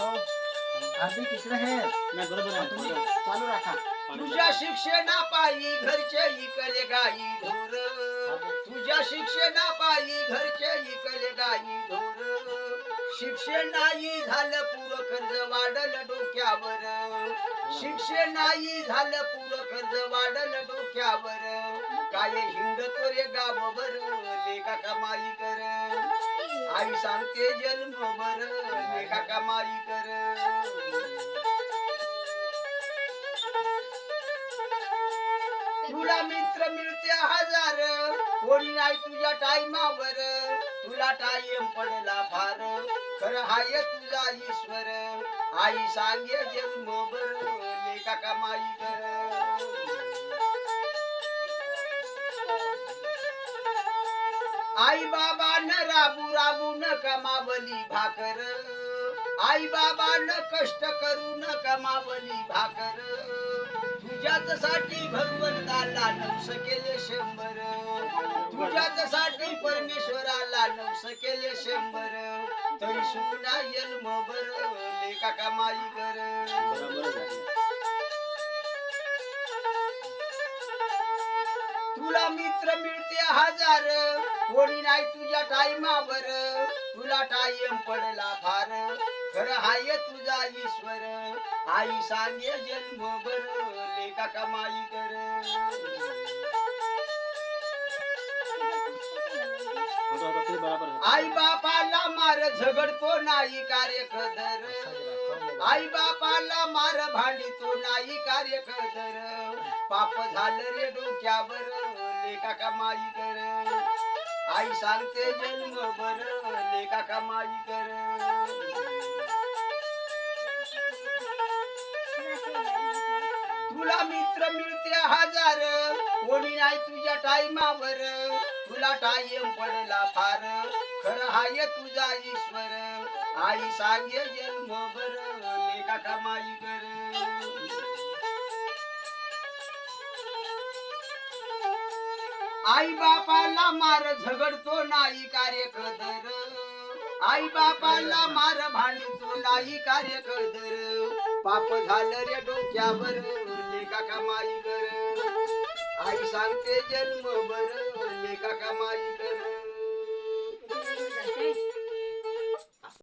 आधी तिकडे हे नाही बरोबर आहे तुम्ही बरोबर. चालू राखा. तुझ्या शिक्षणापायी घरचे इकले गाई ढोर तुझ्या शिक्षणापायी घरचे इकले गाई ढोर शिक्षण नाही झालं पुरं कर्ज वाढल डोक्यावर शिक्षण नाही झालं पुरं कर्ज वाढल डोक्यावर काय हिंडतो रे गावभर लेका कमाई कर आई सांगते जन्मभर लेका कमाई कर तुला मित्र मिळते हजार कोणी नाही तुझ्या टाईमावर तुला टाइम पडला फार खरं हाय तुझा ईश्वर आई सांगे जन्मभर लेका कमाई कर आई बाबा न राबू राबू न कमावली भाकर आई बाबा न कष्ट करू न कमावली भाकर तुझ्याच साठी भगवंताला नवस केले 100 तुझ्याच साठी परमेश्वराला नवस केले 100 तरी सुकना जन्मभर लेका कमाई कर बरोबर आहे. तुला मित्र मिळते हजार कोणी नाही तुझ्या टाईमावर तुला टाइम पडला फार खरं हाय तुझा ईश्वर आई सांगे जन्मभर लेका कमाई कर होतं, होतं, ते बरोबर आहे. आई बापाला मार झगडतो नाही कार्य कदर आई बापाला मार भांडितो नाही कार्य कदर पाप झालं रे डोक्यावर लेका कमाई कर आई सांगते जन्मभर लेका कमाई कर तुला मित्र मिळते हजार कोणी नाही तुझ्या टाईमावर तुला टाइम पडला फार खरं हाय तुझा ईश्वर आई सांगे जन्मभर लेका कमाई कर आई बापाला मार झगडतो नाही कार्य कदर आई बापाला मार भांडतो नाही कार्य कदर पाप झालं रे डोक्यावर लेका कमाई कर आई सांगते जन्मभर लेका कमाई कर